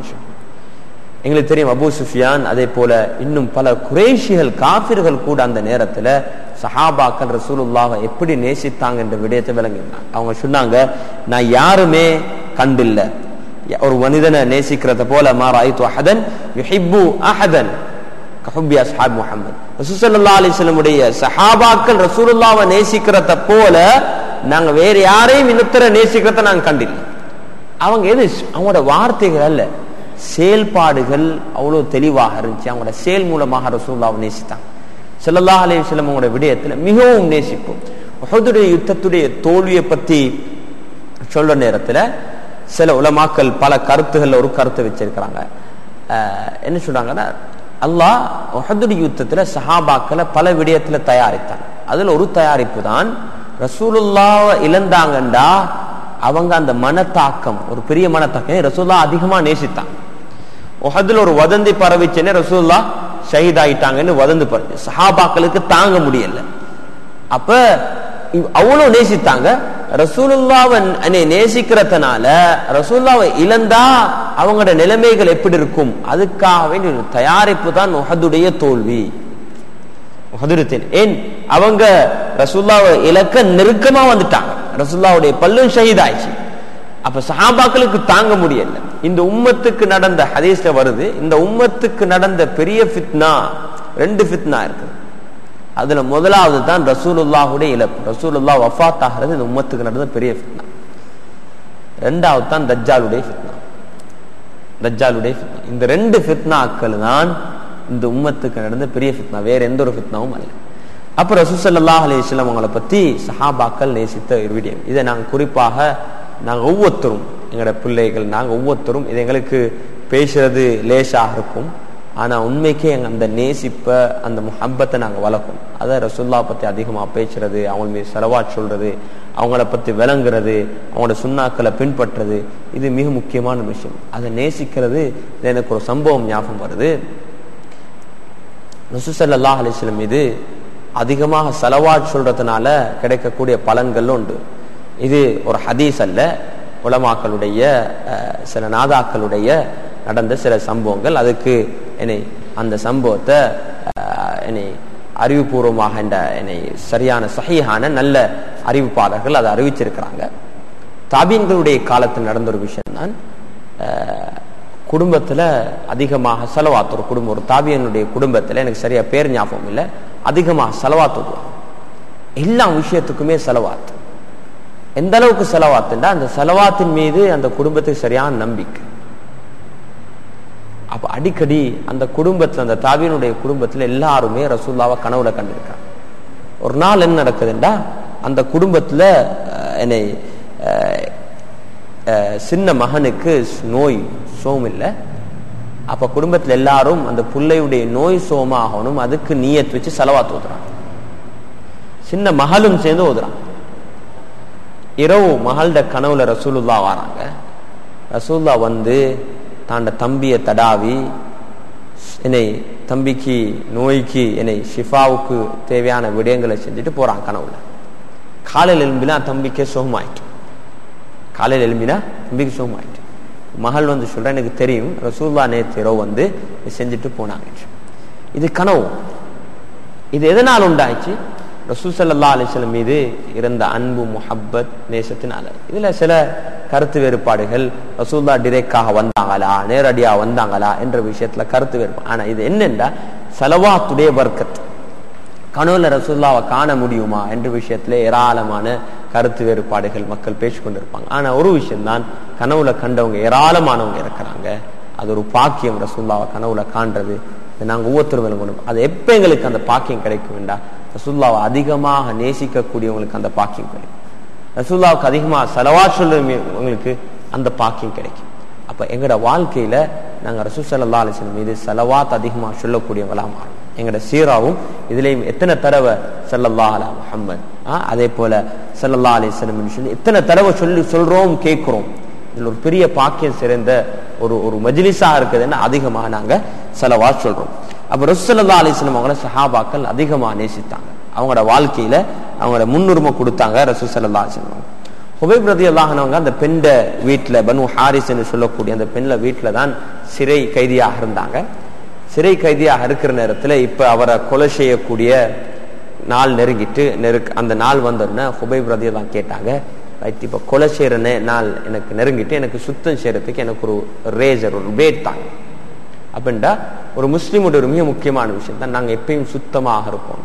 எங்களுக்கு தெரியும், அபூ சுஃபியான் அதே போல இன்னும் பல குறைஷிகள் காஃபிர்கள் கூட அந்த நேரத்துல சஹாபாக்கள் ரசூலுல்லாஹை எப்படி நேசித்தாங்க என்ற விடயத்தை விளங்கினாங்க. அவங்க சொன்னாங்க, நான் யாருமே கண்டில்ல ஒரு மனிதனை நேசிக்கிறத போல மா ரஅய்து அஹதன் யுஹிப்பு அஹதன் கஹுப்பி அஸ்ஹாப் முஹம்மத். ரசூல் ஸல்லல்லாஹு அலைஹி வஸல்லம் உடைய சஹாபாக்கள் ரசூலுல்லாஹை நேசிக்கிறத போல நாங்க வேற யாரையும் இன்னொருத்தர நேசிக்கிறத நாங்க கண்டில்ல. அவங்க அவங்களோட வார்த்தைகள் அல்ல, செயல்பாடுகள் அவ்வளவு தெளிவாக இருந்துச்சு. அவங்களோட செயல் மூலமாக ரசூலுல்லாஹை நேசித்தாங்க. ஸல்லல்லாஹு அலைஹி வஸல்லம் அவங்களோட விடயத்துல மிகவும் நேசிப்போம். உஹதுடைய யுத்தத்துடைய தோல்வியை பத்தி சொல்ற நேரத்துல சில உலமாக்கள் பல கருத்துகள் ஒரு கருத்தை வச்சிருக்கிறாங்க. என்ன சொல்றாங்கன்னா, அல்லாஹ் உஹதுடைய யுத்தத்துல சஹாபாக்களை பல விடயத்துல தயாரித்தான். அதுல ஒரு தயாரிப்பு தான் ரசூலுல்லாஹ் இழந்தாங்கண்டா அவங்க அந்த மனத்தாக்கம், ஒரு பெரிய மனத்தாக்கம். ரசூலுல்லாஹ் அதிகமா நேசித்தாங்க. உஹதுல ஒரு வதந்தி பரவிச்சேனே ரசூலுல்லாஹ் ஷஹீத் ஆயிட்டாங்கன்னு வதந்தி பரவி சஹாபாக்களுக்கு தாங்க முடியல. அப்ப அவ்வளவு நேசித்தாங்க. ரசூலுல்லாஹ்வை நேசிக்கிறதுனால ரசூலுல்லாஹ்வை இழந்தா அவங்களோட நிலைமைகள் எப்படி இருக்கும், அதுக்காக வேண்டிய தயாரிப்பு தான் உஹதுடைய தோல்வி. ஏன் அவங்க ரசூலுல்லாஹ்வை இலக்க நெருக்கமா வந்துட்டாங்க, ரசூலுல்லாஹ்வுடைய பல்லும் ஷஹீத் ஆயிடுச்சு. அப்ப சஹாபாக்களுக்கு தாங்க முடியல. இந்த உம்மத்துக்கு நடந்த ஹதீஸ்ல வருது, இந்த உம்மத்துக்கு நடந்த பெரிய ஃபித்னா 2 ஃபித்னா இருக்கு. அதுல முதலாவது தான் ரசூலுல்லாஹுடைய இழப்பு, ரசூலுல்லாஹ் வஃபாத் ஆகிறது இந்த உம்மத்துக்கு நடந்த பெரிய ஃபித்னா. 2வது தான் தஜ்ஜாலுடைய ஃபித்னா. இந்த 2 ஃபித்னாக்கள் தான் இந்த உம்மத்துக்கு நடந்த பெரிய ஃபித்னா, வேற எந்த ஒரு ஃபித்னாவும் அல்ல. அப்ப ரசூல் ஸல்லல்லாஹு அலைஹி வஸல்லம் அவங்களை பத்தி சஹாபாக்கள் நேசித்த ஒரு விடயம். இதை நாங்க குறிப்பாக நாங்க ஒவ்வொருத்தரும், எங்களோட பிள்ளைகள் நாங்க ஒவ்வொருத்தரும் இது எங்களுக்கு பேசுறது லேசாக இருக்கும். ஆனா உண்மைக்கே அந்த நேசிப்ப அந்த முஹப்பத்தை நாங்க வளர்க்கணும். அதை ரசூலுல்லாஹ் பத்தி அதிகமா பேசுறது, அவங்க மீது ஸலவாத் சொல்றது, அவங்கள பத்தி விளங்குறது, அவங்களோட சுன்னாக்களை பின்பற்றுறது, இது மிக முக்கியமான விஷயம். அதை நேசிக்கிறது. எனக்கு ஒரு சம்பவம் ஞாபகம் வருது. ரசூல் ஸல்லல்லாஹு அலைஹி வஸல்லம் மீது அதிகமாக ஸலவாத் சொல்றதுனால கிடைக்கக்கூடிய பலன்கள் உண்டு. இது ஒரு ஹதீஸ் அல்ல, உலமாக்களுடைய சில நாதாக்களுடைய நடந்த சில சம்பவங்கள். அதுக்கு அந்த சம்பவத்தை அறிவுபூர்வமாக சரியான சஹீஹான நல்ல அறிவிப்பாளர்கள் அதை அறிவிச்சிருக்கிறாங்க. தாபீன்களுடைய காலத்தில் நடந்த ஒரு விஷயம் தான், குடும்பத்துல அதிகமாக ஸலவாத், ஒரு குடும்பம், ஒரு தாபீனுடைய குடும்பத்துல, எனக்கு சரியா பேர் ஞாபகம் இல்லை, அதிகமாக ஸலவாத் ஓதுவாங்க. எல்லா விஷயத்துக்குமே ஸலவாத். எந்த அளவுக்கு ஸலவாத்துன்னா அந்த ஸலவாத்தின் மீது அந்த குடும்பத்துக்கு சரியான நம்பிக்கை. அப்ப அடிக்கடி அந்த குடும்பத்துல, அந்த தாபீனுடைய குடும்பத்துல எல்லாருமே ரசூலுல்லாஹ்வை கனவுல கண்டிருக்காங்க. ஒரு நாள் என்ன நடக்குதுன்னா, அந்த குடும்பத்துல சின்ன மகனுக்கு நோய் சோம் இல்லை. அப்ப குடும்பத்துல எல்லாரும் அந்த பிள்ளையுடைய நோய் சோமாகணும், அதுக்கு நியத் வச்சு ஸலவாத் ஓதுறாங்க. சின்ன மகளும் சேர்ந்து ஓதுறாங்க. இரவு மகளோட கனவுல ரசூலுல்லாஹ் வராங்க. ரசூலுல்லாஹ் வந்து தாண்ட தம்பியை தடாவி தம்பிக்கு நோய்க்கு ஷிஃபாவுக்கு தேவையான விடயங்களை செஞ்சுட்டு போறாங்க கனவுல. காலையில் எழும்பினா தம்பிக்கு சுகமாயிட்டு, காலையில் எழும்பினா தம்பிக்கு சுகமாயிட்டு. மகள் வந்து சொல்ற, எனக்கு தெரியும் ரசூலுல்லாஹ் நேற்று இரவு வந்து செஞ்சுட்டு போனாங்க. இது கனவு. இது எதனால் உண்டாயிச்சு? ரசூல் ஸல்லல்லாஹு அலைஹி வஸல்லம் மீது இருந்த அன்பு, முஹப்பத், நேசத்தினால. இதுல சில கருத்து வேறுபாடுகள், ரசூலுல்லாஹ் டிரெக்டாக வந்தாங்களா, நேரடியா வந்தாங்களா என்ற விஷயத்துல கருத்து வேறுபாடு. ஆனா இது என்னென்றா ஸலவாத்துடைய பர்க்கத். கனவுல ரசூலுல்லாஹ்வை காண முடியுமா என்ற விஷயத்துல ஏராளமான கருத்து வேறுபாடுகள் மக்கள் பேசிக்கொண்டிருப்பாங்க. ஆனா ஒரு விஷயம் தான், கனவுல கண்டவங்க ஏராளமானவங்க இருக்கிறாங்க. அது ஒரு பாக்கியம். ரசூலுல்லாஹ்வை கனவுல காண்றது நாங்கள் ஒவ்வொருத்தரும் விளங்கணும். அது எப்ப எங்களுக்கு அந்த பாக்கியம் கிடைக்கும் என்றா, ரசூலுல்லாஹ்வை அதிகமாக நேசிக்கக்கூடியவங்களுக்கு அந்த பாக்கியம் கிடைக்கும். ரசூலுல்லாஹ்வுக்கு அதிகமாக ஸலவாத் சொல்றவங்களுக்கு அந்த பாக்கியம் கிடைக்கும். அப்ப எங்களோட வாழ்க்கையில நாங்க ரசூல் ஸல்லல்லாஹு அலைஹி வஸல்லம் மீது ஸலவாத் அதிகமாக சொல்லக்கூடியவங்களா மாறும். எங்களோட சீராவும் இதுலயும் எத்தனை தடவை ஸல்லல்லாஹு அலா முஹம்மத், அதே போல ஸல்லல்லாஹு அலைஹி வஸல்லம் சொல்லி எத்தனை தடவை சொல்றோம் கேட்கிறோம். இதுல ஒரு பெரிய பாக்கியம் சிறந்த ஒரு மஜ்லிஸா இருக்குதுன்னு அதிகமாக நாங்க ஸலவாத் சொல்றோம். அப்ப ரசூல் ஸல்லல்லாஹு அலைஹி வஸல்லம் அவங்கள சஹாபாக்கள் அதிகமாக நேசித்தாங்க. அவங்களோட வாழ்க்கையில அவங்களோட முன்னுரிமை கொடுத்தாங்க ரசூல் ஸல்லல்லாஹு அலைஹி வஸல்லம். ஹுபைப் ரலியல்லாஹு அன்ஹு அந்த பெண்ட வீட்டுல, பனு ஹாரிஸ் என்று சொல்லக்கூடிய அந்த பெண்ல வீட்டுல தான் சிறை கைதியாக இருந்தாங்க. சிறை கைதியாக இருக்கிற நேரத்துல இப்ப அவரை கொலை செய்யக்கூடிய நாள் நெருங்கிட்டு அந்த நாள் வந்தோடனே ஹுபைப் ரலியல்லாஹு கேட்டாங்க, இப்ப கொலை செய்யற நாள் எனக்கு நெருங்கிட்டு எனக்கு சுத்தம் செய்யறதுக்கு எனக்கு ஒரு ரேசர், ஒரு பிளேட் தாங்க. அப்படின்டா ஒரு முஸ்லீமுடைய ஒரு மிக முக்கியமான விஷயம் தான், நாங்க எப்பயும் சுத்தமாக இருப்போம்.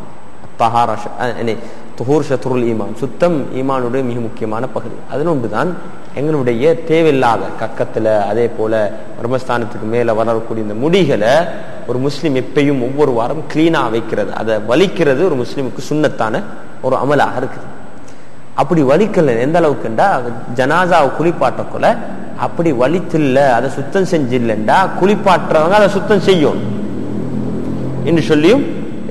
ஈமான், சுத்தம் ஈமானுடைய மிக முக்கியமான பகுதி. அதில் ஒன்றுதான் எங்களுடைய தேவையில்லாத கக்கத்துல, அதே போல பிரம்மஸ்தானத்துக்கு மேல வளரக்கூடிய இந்த முடிகளை ஒரு முஸ்லீம் எப்பயும் ஒவ்வொரு வாரம் கிளீனா வைக்கிறது, அதை வலிக்கிறது ஒரு முஸ்லீமுக்கு சுன்னத்தான ஒரு அமலாக இருக்குது. அப்படி வலிக்கல எந்த அளவுக்குண்டா, ஜனாசாவை குளிப்பாட்டக்குள்ள அப்படி வலித்தில்ல, அதை சுத்தம் செஞ்சில்லண்டா குளிப்பாட்டுறவங்க அதை சுத்தம் செய்யும் என்று சொல்லியும்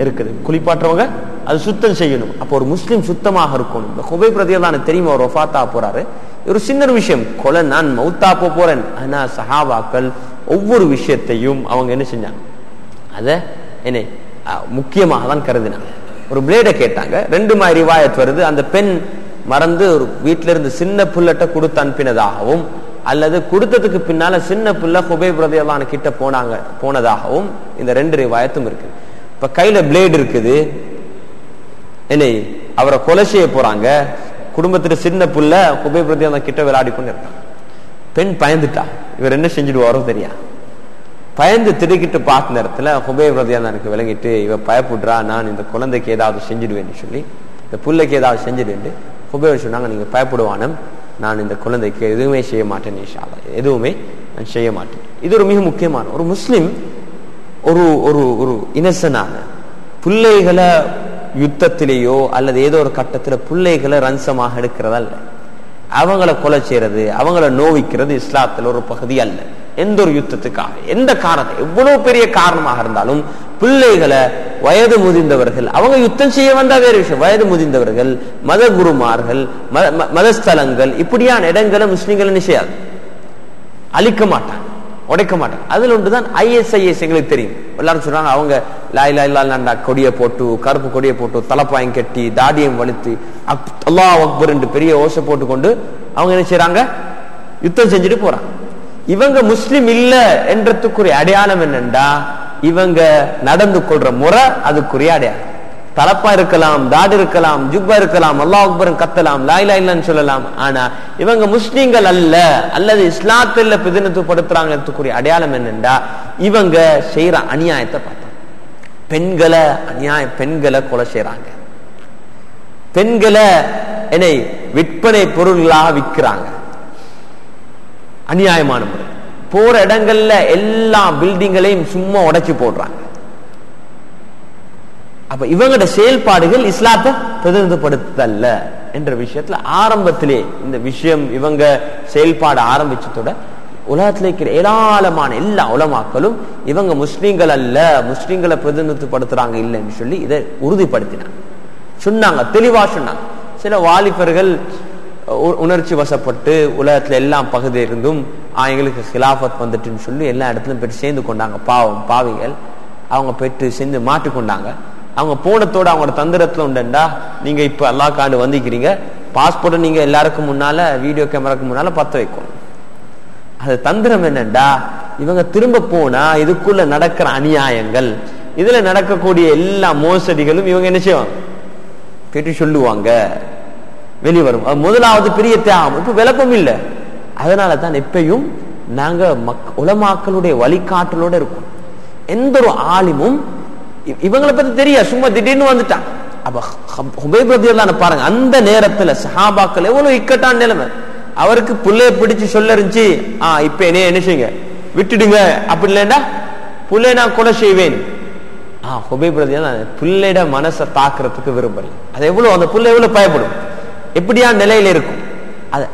இருக்குது. குளிப்பாட்டுறவங்க அது சுத்தம் செய்யணும். அப்போ ஒரு முஸ்லீம் சுத்தமாக இருக்கணும். ஹுபைப் ரலியல்லாஹு தெரியுமா, ஒரு வஃபாத்தா போறாரு, ஒரு சின்ன விஷயம் கொலை, நான் மௌத்தா போறேன். ஆனா சஹாபாக்கள் ஒவ்வொரு விஷயத்தையும் அவங்க என்ன செஞ்சாங்க, அதை என்ன முக்கியமாக தான் கருதினாங்க. ஒரு பிளேடை கேட்டாங்க. 2 மாதிரி ரிவாயத் வருது. அந்த பெண் மறந்து ஒரு வீட்டில இருந்து சின்ன புல்லட்ட கொடுத்து அனுப்பினதாகவும், அல்லது கொடுத்ததுக்கு பின்னால சின்ன புல்ல ஹுபைப் ரலியல்லாஹு கிட்ட போனதாகவும் இந்த 2 ரிவாயத்தும் இருக்கு. இப்ப கையில பிளேடு இருக்குது, என்ன அவரை கொலை செய்ய போறாங்க. குடும்பத்துல சின்ன புள்ள ஹுபைப் ரலியல்லாஹு கிட்ட விளையாடி கொண்டு இருக்காங்க. பெண் பயந்துட்டா, இவர் என்ன செஞ்சுடுவாரோ தெரியா. பயந்து திடுக்கிட்டு பார்த்த நேரத்துல ஹுபைப் ரலியல்லாஹு விளங்கிட்டு, இவ பயப்படுறா, நான் இந்த குழந்தைக்கு ஏதாவது செஞ்சிடுவேன்னு சொல்லி, இந்த புள்ளைக்கு ஏதாவது செஞ்சிடுவேன். ஹுபைப் சொன்னாங்க, நீங்க பயப்படுவானம், நான் இந்த குழந்தைக்கு எதுவுமே செய்ய மாட்டேன், இன்ஷா அல்லாஹ் எதுவுமே நான் செய்ய மாட்டேன். இது ஒரு மிக முக்கியமான ஒரு முஸ்லிம் ஒரு ஒரு ஒரு இனசனான பிள்ளைகளை யுத்தத்திலேயோ அல்லது ஏதோ ஒரு கட்டத்துல பிள்ளைகளை ரன்சமாக எடுக்கிறதா இல்ல, அவங்கள கொலை செய்யறது, அவங்கள நோவிக்கிறது இஸ்லாத்துல ஒரு பகுதி அல்ல. எந்த ஒரு யுத்தத்துக்காக, எந்த காரணம், எவ்வளவு பெரிய காரணமாக இருந்தாலும் பிள்ளைகளை, வயது முதிர்ந்தவர்கள், அவங்க யுத்தம் செய்ய வந்தா வேற விஷயம். வயது முதிர்ந்தவர்கள், மத குருமார்கள், மதஸ்தலங்கள், இப்படியான இடங்களை முஸ்லிம்கள் நிச்சயாது அழிக்க மாட்டாங்க, உடைக்க மாட்டாங்க. அதுல ஒன்றுதான் ISIS. எங்களுக்கு தெரியும், எல்லாரும் சொல்றாங்க, அவங்க லா இலாஹ இல்லல்லாஹ் கொடியை போட்டு, கருப்பு கொடியை போட்டு, தலப்பாயம் கட்டி, தாடியம் வலித்து, அல்லாஹ் அக்பர் என்று பெரிய ஓசை போட்டு கொண்டு அவங்க என்ன செய்யறாங்க, யுத்தம் செஞ்சுட்டு போறாங்க. இவங்க முஸ்லிம் இல்ல என்றதுக்குரிய அடையாளம் என்னண்டா, இவங்க நடந்து கொள்ற முறை அதுக்குரிய அடையாளம். தலப்பா இருக்கலாம், தாடி இருக்கலாம், ஜுப்பா இருக்கலாம், அல்லாஹ் அக்பர் கத்தலாம், லா இலாஹ இல்லல்லாஹ் சொல்லலாம். ஆனா இவங்க முஸ்லிம்கள் அல்ல, அல்லது இஸ்லாத்துல பிரதிநிதித்துவப்படுத்துறாங்கறதுக்குரிய அடையாளம் என்னண்டா, இவங்க செய்யற அநியாயத்தை பார்த்தா, பெண்களை பெண்களை கொலை செய்யறாங்க, பெண்களை என்னை விற்பனை பொருள்களாக விற்கிறாங்க, அநியாயமான முறை. போற இடங்கள்ல எல்லா பில்டிங்களையும் சும்மா உடைச்சு போடுறாங்க. அப்ப இவங்களோட செயல்பாடுகள் இஸ்லாத்தை பிரதிநிதிப்படுத்தல்ல என்ற விஷயத்துல ஆரம்பத்திலே இந்த விஷயம் இவங்க செயல்பாடு ஆரம்பிச்சதோட உலகத்தில் இருக்கிற ஏராளமான எல்லா உலமாக்களும் இவங்க முஸ்லீம்கள் அல்ல, முஸ்லீம்களை பிரதிநிதித்துவப்படுத்துறாங்க இல்லைன்னு சொல்லி இதை உறுதிப்படுத்தினாங்க, சொன்னாங்க, தெளிவா சொன்னாங்க. சில வாலிபர்கள் உணர்ச்சி வசப்பட்டு உலகத்துல எல்லா பகுதியில இருந்தும் எங்களுக்கு ஹிலாஃபத் வந்துட்டுன்னு சொல்லி எல்லா இடத்துலயும் போயிட்டு சேர்ந்து கொண்டாங்க. பாவிகள் அவங்க போயிட்டு சேர்ந்து மாட்டிக்கொண்டாங்க. அவங்க போனத்தோட அவங்களோட தந்திரத்துல உண்டா, நீங்க இப்ப அல்லாஹ் காண்டு வந்திக்கிறீங்க, பாஸ்போர்ட் நீங்க எல்லாருக்கும் முன்னால வீடியோ கேமராக்கு முன்னால பத்த வைக்கணும். அது தந்திரம் என்னண்டா, இவங்க திரும்ப போனா இதுக்குள்ள நடக்கிற அநியாயங்கள், இதுல நடக்கக்கூடிய எல்லா மோசடிகளும் இவங்க என்ன செய்வாங்க, கேட்டு சொல்லுவாங்க, வெளிவரும். முதலாவது பெரிய தியாகம். இப்ப விளக்கம் இல்லை. அதனால தான் எப்பயும் நாங்க உலமாக்களுடைய வழிகாட்டலோட இருக்கும். எந்த ஒரு ஆலிமும் இவங்களை பத்தி தெரியாது, சும்மா திடீர்னு வந்துட்டான். அப்ப ஹுபைப் ரலியல்லாஹு பாருங்க, அந்த நேரத்துல சஹாபாக்கள் எவ்வளவு இக்கட்டான நிலைமை. அவருக்கு புள்ளைய பிடிச்சு சொல்ல இருந்துச்சு, இப்ப என்ன செய்யுங்க, விட்டுடுங்க, அப்படி இல்லைன்னா புள்ளை நான் கொலை செய்வேன். ஹுபைப் ரலியல்லாஹு புள்ளைட மனசை தாக்குறதுக்கு விரும்பல. அது எவ்வளவு அந்த புள்ளை எவ்வளவு பயப்படும், எப்படியா நிலையில இருக்கும்.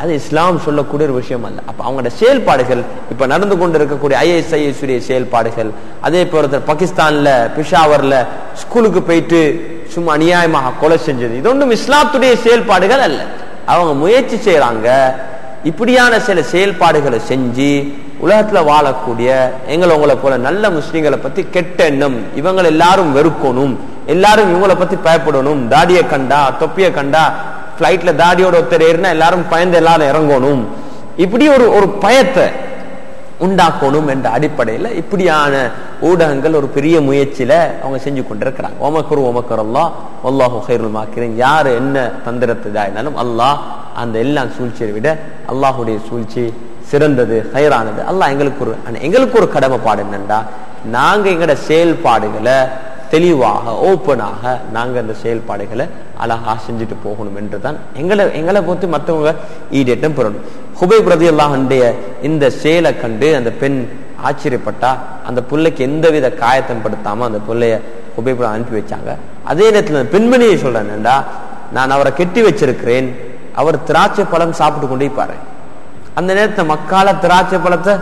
அது இஸ்லாம் சொல்லக்கூடிய ஒரு விஷயம் அல்ல. அப்ப அவங்களோட செயல்பாடுகள் இப்ப நடந்து கொண்டு இருக்கக்கூடிய ISIS செயல்பாடுகள், அதே போல பாகிஸ்தான்ல பிஷாவர்ல ஸ்கூலுக்கு போயிட்டு சும்மா அநியாயமாக கொலை செஞ்சது, இது ஒன்றும் இஸ்லாத்துடைய செயல்பாடுகள் அல்ல. அவங்க முயற்சி செய்யறாங்க இப்படியான சில செயல்பாடுகளை செஞ்சு உலகத்துல வாழக்கூடிய உங்களை போல நல்ல முஸ்லிம்களை பத்தி கெட்ட எண்ணம், இவங்களை எல்லாரும் வெறுக்கணும், எல்லாரும் இவங்களை பத்தி பயப்படணும், தாடியை கண்டா தொப்பியை கண்டா பிளைட்ல தாடியோட ஒருத்தர் ஏறினா எல்லாரும் பயந்து எல்லாரும் இறங்கணும், இப்படி ஒரு பயத்தை உண்டாக்கணும் என்ற அடிப்படையில் இப்படியான ஊடகங்கள் ஒரு பெரிய முயற்சியில அவங்க செஞ்சு கொண்டிருக்கிறாங்க. வல்லாஹு கைருல் மாக்கிரீன். யாரு என்ன தந்திரத்தை தாயினாலும் அல்லாஹ் அந்த எல்லாம் சூழ்ச்சியை விட அல்லாஹுடைய சூழ்ச்சி சிறந்தது, ஹைரானது. அல்லாஹ் எங்களுக்கு ஒரு கடமைப்பாடு என்னண்டா, நாங்க எங்களோட செயல்பாடுகளை தெளிவாக ஓப்பனாக நாங்க அந்த செயல்பாடுகளை அழகா செஞ்சுட்டு போகணும் என்றுதான் எங்களை பொறுத்து மற்றவங்க ஈடேற்றம் பெறணும். ஹுபைப் ரலியல்லாஹு அன்ஹுடைய இந்த செயலை கண்டு அந்த பெண் ஆச்சரியப்பட்டா. அந்த பிள்ளைக்கு எந்தவித காயத்தம் படுத்தாம அந்த பிள்ளைய ஹுபைப் அனுப்பி வச்சாங்க. அதே நேரத்தில் பெண்மணியை சொல்றேன்டா, நான் அவரை கெட்டி வச்சிருக்கிறேன், அவர் திராட்சை பழம் சாப்பிட்டு கொண்டே பாரு. அந்த நேரத்தில் மக்கால திராட்சை பழத்தை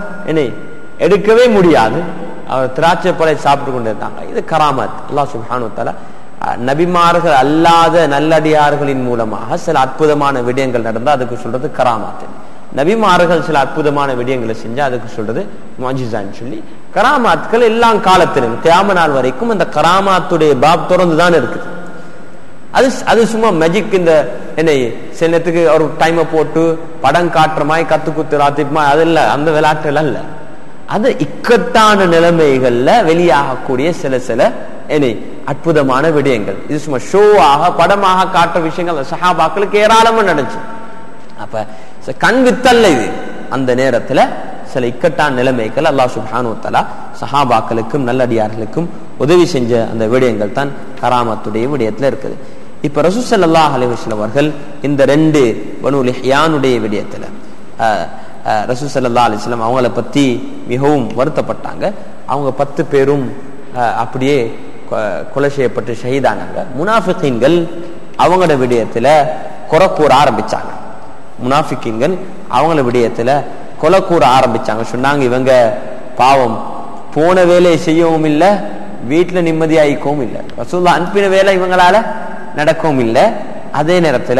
எடுக்கவே முடியாது, அவர் திராட்சை பழத்தை சாப்பிட்டு கொண்டு இருந்தாங்க. இது கராமத். அல்லாஹ் சுப்ஹானஹு வ தஆலா நபிமார்கள் அல்லாத நல்லடியார்களின் மூலமாக சில அற்புதமான விடயங்கள் நடந்தா அதுக்கு சொல்றது கராமத். நபிமார்கள் சில அற்புதமான விடயங்களை செஞ்சா அதுக்கு சொல்றது முஅஜிஸான்னு சொல்லி. கராமாத்கள் எல்லா காலத்திலும் கியாமத் நாள் வரைக்கும் அந்த கராமாத்துடைய பாப் தொடர்ந்துதான் இருக்குது. அது சும்மா மேஜிக். இந்த சில நேரத்துக்கு ஒரு டைமை போட்டு படம் காட்டுற மாதிரி கத்து குத்து ராத்திமா அது இல்ல, அந்த விளையாட்டுகள் அல்ல. அது இக்கட்டான நிலைமைகள்ல வெளியாகக்கூடிய சில அற்புதமான விடயங்கள். இது சும்மா ஷோவாக படமாக காட்டுற விஷயங்கள் சஹாபாக்களுக்கு ஏராளமா நடந்துச்சு. அப்ப கண் வித்தல்ல இது. அந்த நேரத்துல சில இக்கட்டான நிலைமைகள் அல்லாஹ் சுப்ஹானஹு வ தஆலா சஹாபாக்களுக்கும் நல்லடியார்களுக்கும் உதவி செஞ்ச அந்த விடயங்கள் தான் கராமத்துடைய விடயத்துல இருக்குது. இப்ப ரசூல் ஸல்லல்லாஹு அலைஹி வஸல்லம் அவர்கள் இந்த 2 பனு லிஹ்யானுடைய விடயத்துல ரசூல் ஸல்லல்லாஹு அலைஹி வஸல்லம் அவங்கள பத்தி மிகவும் வருத்தப்பட்டாங்க. அவங்க 10 பேரும் அப்படியே கொலை செய்யப்பட்டு ஷஹீதானாங்க. முனாஃபிகீன்கள் அவங்களோட விடயத்துல குறை கூற ஆரம்பிச்சாங்க. முனாஃபிகீன்கள் அவங்கள விடயத்துல கொலை கூற ஆரம்பிச்சாங்க. சொன்னாங்க, இவங்க பாவம் போன வேலையை செய்யவும் இல்லை, வீட்டுல நிம்மதியாயிக்கவும் இல்லை, ரசூலுல்லாஹ் அனுப்பின வேலை இவங்களால நடக்கவும் இல்லை. அதே நேரத்துல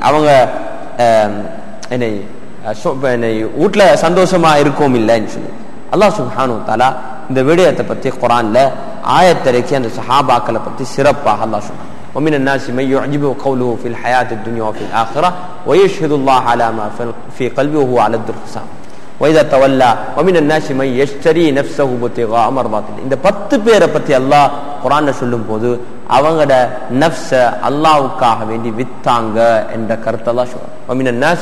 அவங்க வீட்டுல சந்தோஷமா இருக்கவும் இல்லைன்னு சொல்லி அல்லாஹ் சுப்ஹானஹு வ தஆலா இந்த விடயத்தை பத்தி குர்ஆன்ல ஆயத்திறக்கி அந்த சஹாபாக்களை பத்தி சிறப்பாக அல்லாஹ் சொன்னான். ومن الناس من يعجبه قوله في الحياة الدنيا وفي الآخرة ويشهد الله على ما في قلبه وهو على الخصام وإذا تولى ومن الناس من يشتري نفسه ابتغاء مرضات الله. இந்த 10 பேரை பத்தி அல்லாஹ் குர்ஆன்ல சொல்லும் போது அவங்களோட நஃப்ஸ அல்லாஹ்வுக்காக வேண்டி வித்தாங்க என்ற கருத்தை அல்லாஹ் சொல்றான். ومن الناس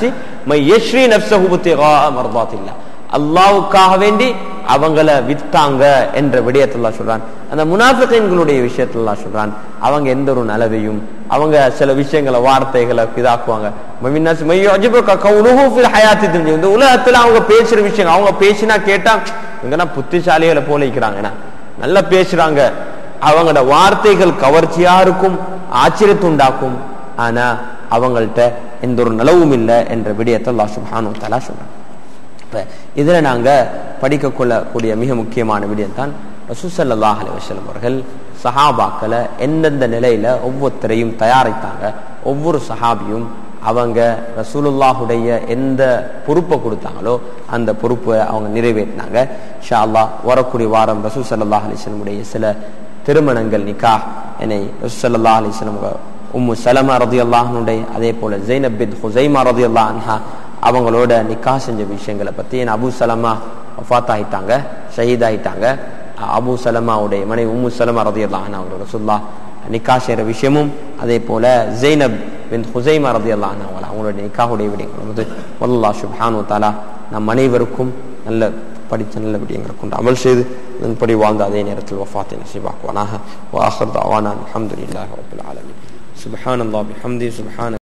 من يشري نفسه ابتغاء مرضات الله. அல்லாஹ்வுக்காக வேண்டி அவங்கள வித்தாங்க என்ற விடயத்தை அல்லாஹ் சொல்றான். அந்த முனாஃபிகீன்களுடைய விஷயத்துல அல்லாஹ் சொல்றான், அவங்க எந்த ஒரு நலவையும் அவங்க சில விஷயங்களை வார்த்தைகளை இதாக்குவாங்க. இந்த உலகத்துல அவங்க பேசுற விஷயம் அவங்க பேசினா கேட்டா இவங்கன்னா புத்திசாலிகளை போல இருக்கிறாங்கன்னா நல்லா பேசுறாங்க, அவங்களோட வார்த்தைகள் கவர்ச்சியா இருக்கும், ஆச்சரியத்தை உண்டாக்கும், ஆனா அவங்கள்ட்ட எந்த ஒரு நலவும் இல்லை என்ற விடயத்தை அல்லாஹ் சுப்ஹானஹு வ தஆலா சொல்றான். இதுல நாங்க படிக்க கொள்ளக்கூடிய மிக முக்கியமான விடயம் தான் ரசூல் ஸல்லல்லாஹு அலைஹி வஸல்லம் அவர்கள் சஹாபாக்களை எந்தெந்த நிலையில ஒவ்வொருத்தரையும் தயாரித்தாங்க. ஒவ்வொரு சஹாபியும் அவங்க ரசூலுல்லாஹுடைய எந்த பொறுப்பை கொடுத்தாங்களோ அந்த பொறுப்பை அவங்க நிறைவேற்றினாங்க. இன்ஷா அல்லாஹ் வரக்கூடிய வாரம் ரசூல் ஸல்லல்லாஹு அலைஹி வஸல்லம் உடைய சில திருமணங்கள் நிக்காஹ் ரசூல் ஸல்லல்லாஹு அலைஹி வஸல்லம் உம்மு சலமா ரலியல்லாஹு அன்ஹா, அதே போல ஸைனப் பின்த் ஹுஸைமா ரலியல்லாஹு அன்ஹா அவங்களோட நிக்கா செஞ்ச விஷயங்களை பத்தி அபு சலமா வஃபாத் ஆயிட்டாங்க, ஷஹீத் ஆயிட்டாங்க. அபு சலமாவுடைய மனைவி உம்மு சலமா ரலியல்லாஹு அன்ஹா அவங்களோட ரசூலுல்லாஹ் நிக்கா செய்யற விஷயமும், அதே போல ஸைனப் பின்த் ஹுஸைமா ரலியல்லாஹு அன்ஹா அவங்களுடைய நிக்காஹுடைய விடயங்கள் வந்து அல்லாஹ் சுப்ஹானஹு வ தஆலா நம் அனைவருக்கும் நல்ல படித்த நல்ல விடயங்களை கொண்டு அமல் செய்து அதன்படி வாழ்ந்த அதே நேரத்தில் வஃபாத்தை நசீபாக்குவானாக. வ ஆகிர் தஅவானா அல்ஹம்துலில்லாஹி ரப்பில் ஆலமீன். சுப்ஹானல்லாஹி வபிஹம்திஹி சுப்ஹான